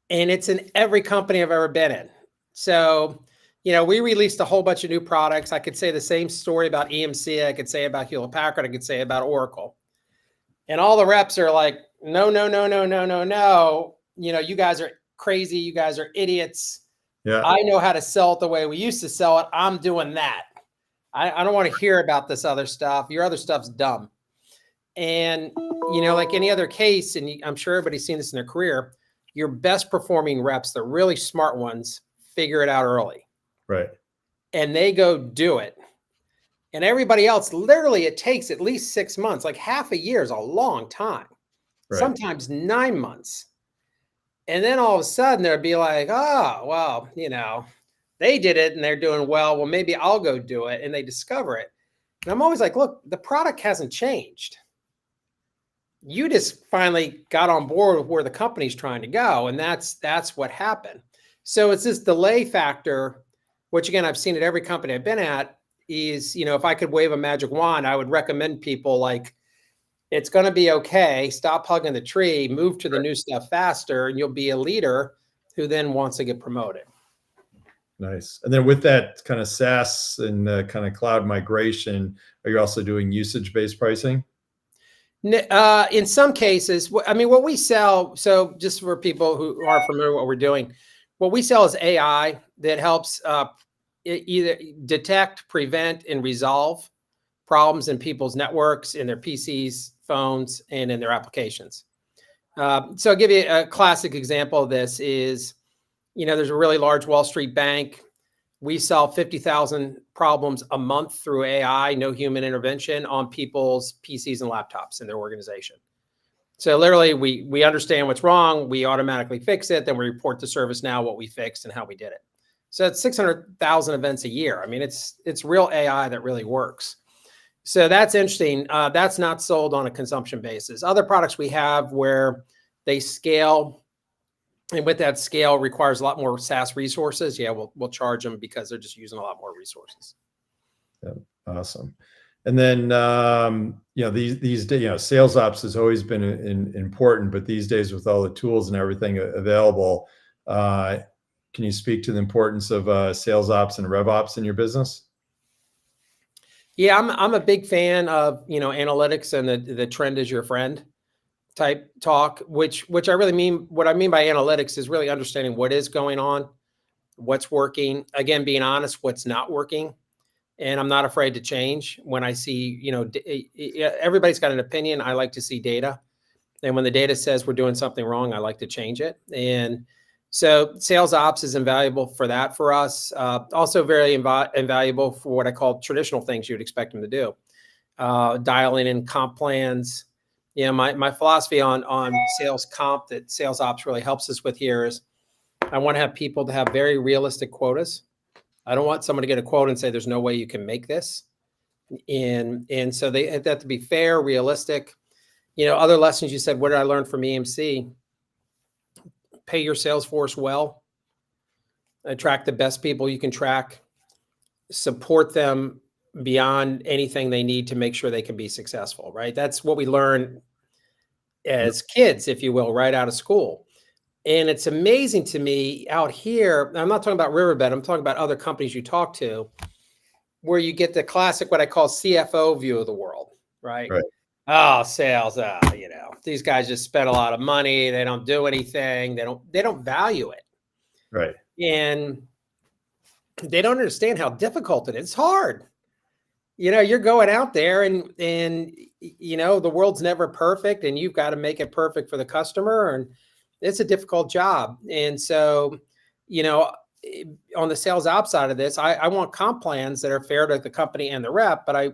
And it's in every company I've ever been in. So, we released a whole bunch of new products. I could say the same story about EMC. I could say about Hewlett Packard. I could say about Oracle. And all the reps are like, no, no, no, no, no, no, no. You guys are crazy. You guys are idiots. Yeah. I know how to sell it the way we used to sell it. I'm doing that. I don't want to hear about this other stuff. Your other stuff's dumb. And, like any other case, and I'm sure everybody's seen this in their career, your best performing reps, the really smart ones, figure it out early. Right. And they go do it. And everybody else, literally, it takes at least 6 months, like half a year is a long time, Right. Sometimes 9 months. And then all of a sudden they'll be like, oh, well, they did it and they're doing well. Well, maybe I'll go do it. And they discover it. And I'm always like, look, the product hasn't changed. You just finally got on board with where the company's trying to go. And that's what happened. So it's this delay factor, which again, I've seen at every company I've been at, is, if I could wave a magic wand, I would recommend people like, it's going to be okay. Stop hugging the tree, move to the new stuff faster, and you'll be a leader who then wants to get promoted. Nice. And then with that kind of SaaS and kind of cloud migration, are you also doing usage-based pricing? In some cases, what we sell, so just for people who aren't familiar with what we're doing, what we sell is AI that helps either detect, prevent, and resolve problems in people's networks, in their PCs, phones, and in their applications. So I'll give you a classic example of this is, there's a really large Wall Street bank. We solve 50,000 problems a month through AI, no human intervention, on people's PCs and laptops in their organization. So literally, we understand what's wrong. We automatically fix it. Then we report to ServiceNow what we fixed and how we did it. So it's 600,000 events a year. I mean, it's real AI that really works. So that's interesting. That's not sold on a consumption basis. Other products we have where they scale, and with that scale requires a lot more SaaS resources. Yeah, we'll charge them because they're just using a lot more resources. Yeah, awesome. And then these days, sales ops has always been important, but these days with all the tools and everything available, Can you speak to the importance of sales ops and rev ops in your business? Yeah, I'm a big fan of, analytics and the trend is your friend type talk, which I really mean. What I mean by analytics is really understanding what is going on, what's working. Again, being honest, what's not working. And I'm not afraid to change when I see, everybody's got an opinion. I like to see data. And when the data says we're doing something wrong, I like to change it. And so sales ops is invaluable for that for us. Also very invaluable for what I call traditional things you'd expect them to do. Dialing in comp plans. My philosophy on sales comp that sales ops really helps us with here is I want to have people to have very realistic quotas. I don't want someone to get a quote and say, there's no way you can make this. And so they have to be fair, realistic. Other lessons you said, what did I learn from EMC? Pay your sales force well, attract the best people you can track, support them beyond anything they need to make sure they can be successful, right? That's what we learn as kids, if you will, right out of school. And it's amazing to me out here. I'm not talking about Riverbed. I'm talking about other companies you talk to where you get the classic, what I call CFO view of the world, right? Right. Oh, sales, these guys just spend a lot of money. They don't do anything. They don't value it. Right. And they don't understand how difficult it is. It's hard. You're going out there and the world's never perfect and you've got to make it perfect for the customer. And it's a difficult job. And so, on the sales ops side of this, I want comp plans that are fair to the company and the rep, but I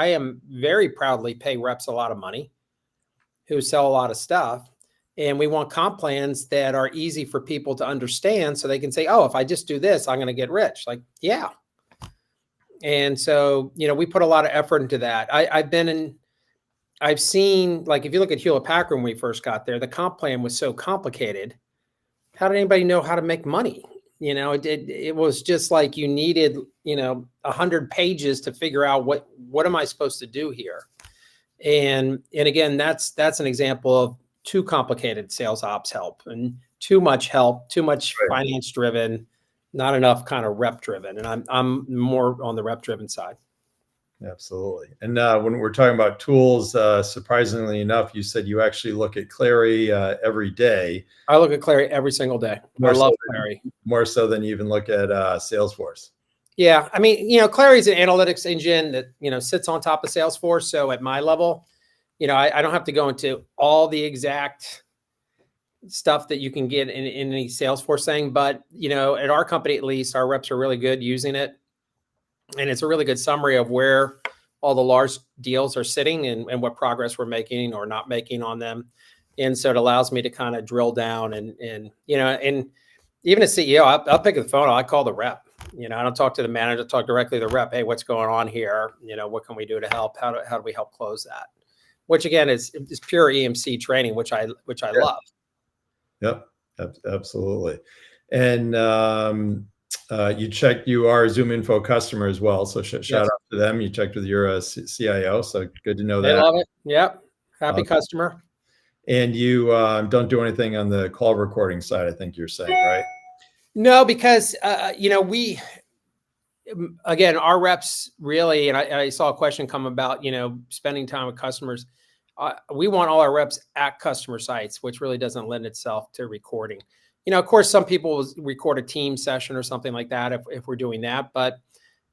am very proudly pay reps a lot of money who sell a lot of stuff. And we want comp plans that are easy for people to understand so they can say, oh, if I just do this, I'm going to get rich. Like, yeah. And so, we put a lot of effort into that. I've seen, like, if you look at Hewlett Packard when we first got there, the comp plan was so complicated. How did anybody know how to make money? It was just like you needed, 100 pages to figure out what am I supposed to do here? And again, that's an example of too complicated sales ops help and too much help, too much finance driven, not enough kind of rep driven. And I'm more on the rep driven side. Absolutely. And when we're talking about tools, surprisingly enough, you said you actually look at Clary every day. I look at Clary every single day. I love Clary. More so than you even look at Salesforce. Yeah. I mean, Clary is an analytics engine that, sits on top of Salesforce. So at my level, I don't have to go into all the exact stuff that you can get in any Salesforce thing. But, at our company, at least, our reps are really good using it. And it's a really good summary of where all the large deals are sitting and what progress we're making or not making on them. And so it allows me to kind of drill down and even a CEO, I'll pick up the phone. I call the rep. I don't talk to the manager, I talk directly to the rep. Hey, what's going on here? What can we do to help? How do we help close that? Which again is pure EMC training, which I love. Yep, absolutely. And you are a ZoomInfo customer as well. So shout out to them. You checked with your CIO. So good to know that. They love it. Yep. Happy customer. And you don't do anything on the call recording side, I think you're saying, right? No, because, again, our reps really, and I saw a question come about, spending time with customers. We want all our reps at customer sites, which really doesn't lend itself to recording. Of course, some people will record a team session or something like that if we're doing that. But,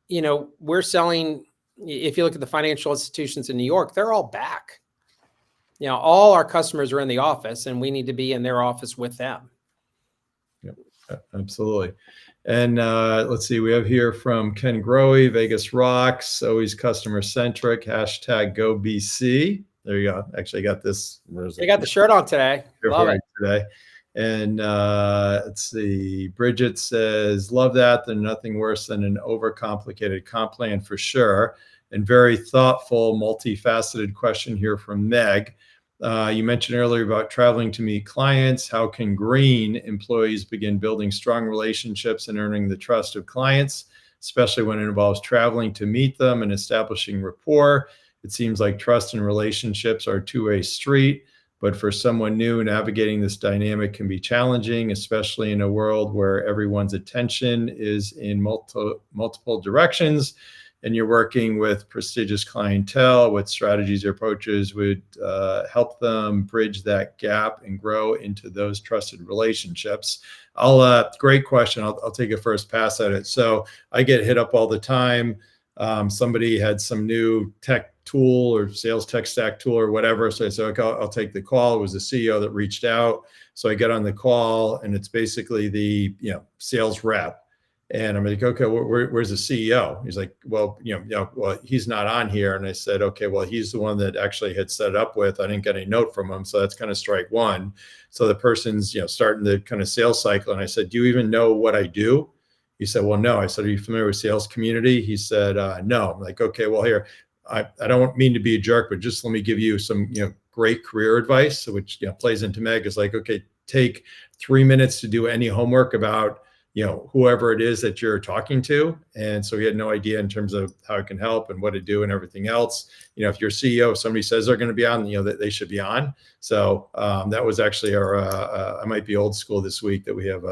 we're selling, if you look at the financial institutions in New York, they're all back. All our customers are in the office and we need to be in their office with them. Yep, absolutely. And let's see, we have here from Ken Growy, Vegas Rocks, always customer centric, #GoBC. There you go. Actually, I got this. You got the shirt on today. Love it. Today. And let's see, Bridget says, love that. There's nothing worse than an overcomplicated comp plan for sure. And very thoughtful, multifaceted question here from Meg. You mentioned earlier about traveling to meet clients. How can green employees begin building strong relationships and earning the trust of clients, especially when it involves traveling to meet them and establishing rapport? It seems like trust and relationships are a two-way street, But for someone new, navigating this dynamic can be challenging, especially in a world where everyone's attention is in multiple directions, and you're working with prestigious clientele. What strategies or approaches would help them bridge that gap and grow into those trusted relationships? Great question. I'll take a first pass at it. So I get hit up all the time. Somebody had some new tech tool or sales tech stack tool or whatever. So I said, okay, I'll take the call. It was the CEO that reached out. So I get on the call, and it's basically the sales rep. And I'm like, okay, where's the CEO? He's like, well, well, he's not on here. And I said, okay, well, he's the one that actually had set it up with. I didn't get any note from him, so that's kind of strike one. So the person's starting the kind of sales cycle, and I said, do you even know what I do? He said, well, no. I said, are you familiar with sales community? He said, no. I'm like, okay, well, here, I don't mean to be a jerk, but just let me give you some great career advice, which plays into Meg. Is like, okay, take 3 minutes to do any homework about whoever it is that you're talking to. And so he had no idea in terms of how it can help and what to do and everything else. If you're CEO, if somebody says they're going to be on, that they should be on. So that was actually our, I might be old school this week that we have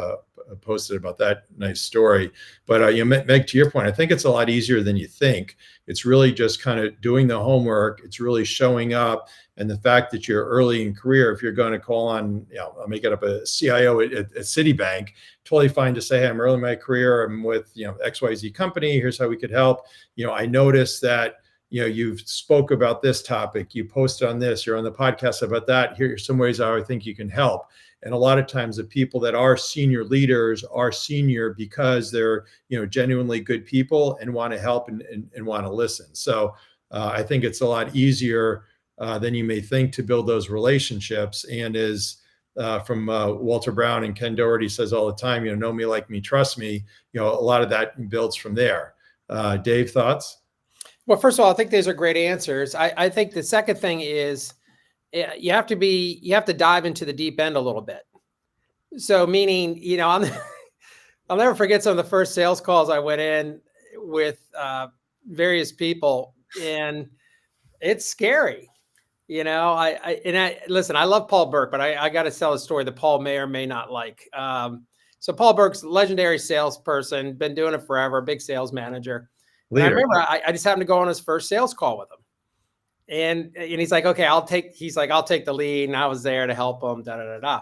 posted about that nice story. But Meg, to your point, I think it's a lot easier than you think. It's really just kind of doing the homework. It's really showing up. And the fact that you're early in career, if you're going to call on, I'll make it up, a CIO at Citibank, totally fine to say, hey, I'm early in my career. I'm with, XYZ company. Here's how we could help. I noticed that, you've spoke about this topic, you posted on this, you're on the podcast about that. Here are some ways I think you can help. And a lot of times the people that are senior leaders are senior because they're, genuinely good people and want to help and want to listen. So I think it's a lot easier than you may think to build those relationships. And as from Walter Brown and Ken Doherty says all the time, know me, like me, trust me, a lot of that builds from there. Dave, thoughts? Well, first of all, I think these are great answers. I think the second thing is you have to dive into the deep end a little bit. So meaning, I'll never forget some of the first sales calls I went in with various people, and it's scary. Listen, I love Paul Burke, but I got to tell a story that Paul may or may not like. So Paul Burke's a legendary salesperson, been doing it forever, big sales manager. I remember I just happened to go on his first sales call with him. And he's like, okay, I'll take the lead. And I was there to help him, da, da, da, da.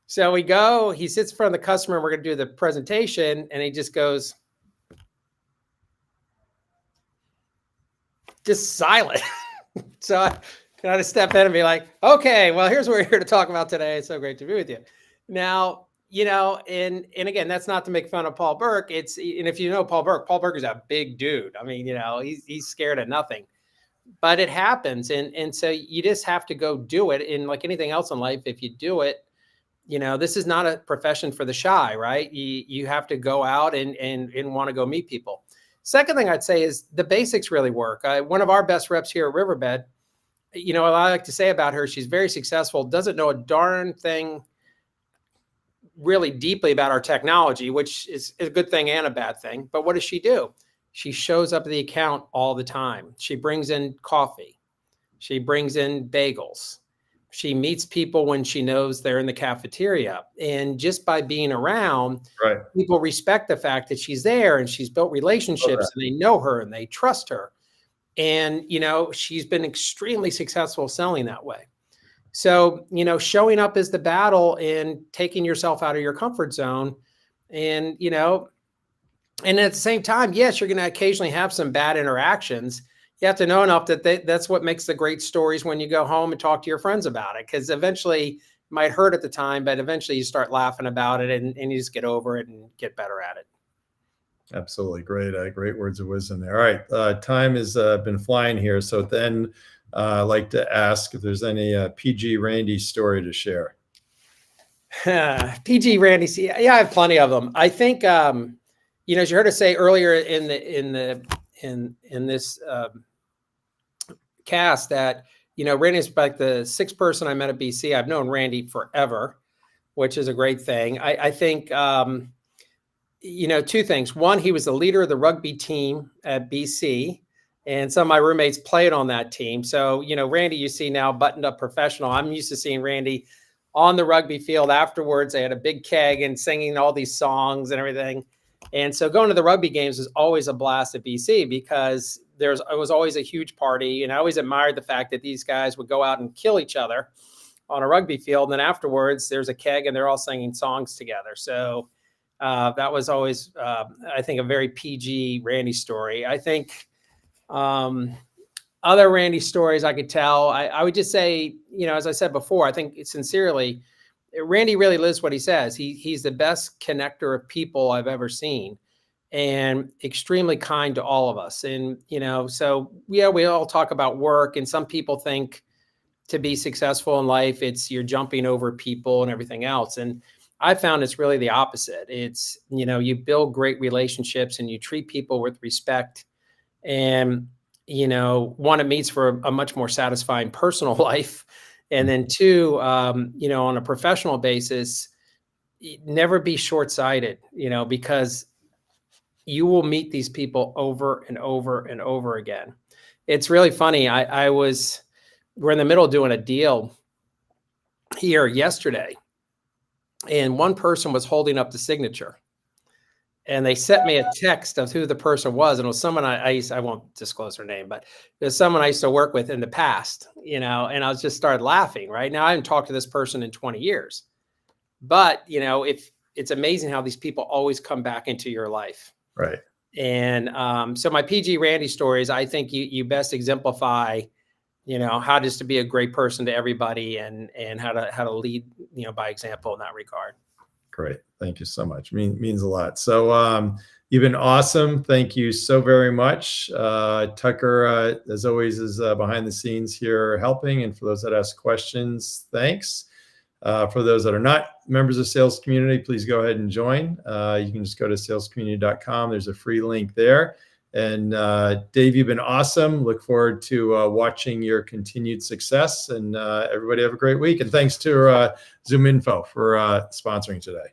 So we go, he sits in front of the customer, and we're going to do the presentation. And he just goes, just silent. So I got to step in and be like, okay, well, here's what we're here to talk about today. It's so great to be with you. Now, and again, that's not to make fun of Paul Burke. And if you know Paul Burke is a big dude. I mean, he's scared of nothing, but it happens. And so you just have to go do it. And like anything else in life, if you do it, this is not a profession for the shy, right? You have to go out and want to go meet people. Second thing I'd say is the basics really work. One of our best reps here at Riverbed, what I like to say about her, she's very successful, doesn't know a darn thing really deeply about our technology, which is a good thing and a bad thing. But what does she do? She shows up at the account all the time. She brings in coffee. She brings in bagels. She meets people when she knows they're in the cafeteria. And just by being around, right, people respect the fact that she's there, and she's built relationships, and they know her and they trust her. And, she's been extremely successful selling that way. So, showing up is the battle and taking yourself out of your comfort zone. And, and at the same time, yes, you're going to occasionally have some bad interactions. You have to know enough that that's what makes the great stories when you go home and talk to your friends about it. Because eventually it might hurt at the time, but eventually you start laughing about it and you just get over it and get better at it. Absolutely. Great words of wisdom there. All right. Time has been flying here. So then I'd like to ask if there's any PG Randy story to share. PG Randy. Yeah, I have plenty of them. I think, as you heard us say earlier in this cast that, Randy's like the sixth person I met at BC. I've known Randy forever, which is a great thing. I think, two things. One, he was the leader of the rugby team at BC. And some of my roommates played on that team. So, Randy, you see now buttoned up professional. I'm used to seeing Randy on the rugby field afterwards. They had a big keg and singing all these songs and everything. And so going to the rugby games was always a blast at BC because it was always a huge party. And I always admired the fact that these guys would go out and kill each other on a rugby field. And then afterwards, there's a keg and they're all singing songs together. So that was always, I think, a very PG Randy story. I think other Randy stories I could tell, I would just say, as I said before, I think sincerely, Randy really lives what he says. He's the best connector of people I've ever seen, and extremely kind to all of us. And, so yeah, we all talk about work, and some people think to be successful in life, it's you're jumping over people and everything else. And I found it's really the opposite. It's, you build great relationships and you treat people with respect. And, one, it means for a much more satisfying personal life. And then two, on a professional basis, never be short-sighted, because you will meet these people over and over and over again. It's really funny. We're in the middle of doing a deal here yesterday, and one person was holding up the signature. And they sent me a text of who the person was. And it was someone I won't disclose her name, but it was someone I used to work with in the past, and I was just started laughing. Right now, I haven't talked to this person in 20 years. But, if it's amazing how these people always come back into your life. Right. And so my PG Randy stories, I think you best exemplify, how just to be a great person to everybody and how to lead, by example in that regard. Great. Thank you so much. Means a lot. So you've been awesome. Thank you so very much. Tucker, as always, is behind the scenes here helping. And for those that ask questions, thanks. For those that are not members of Sales Community, please go ahead and join. You can just go to salescommunity.com. There's a free link there. And Dave, you've been awesome. Look forward to watching your continued success. And everybody have a great week. And thanks to Zoom Info for sponsoring today.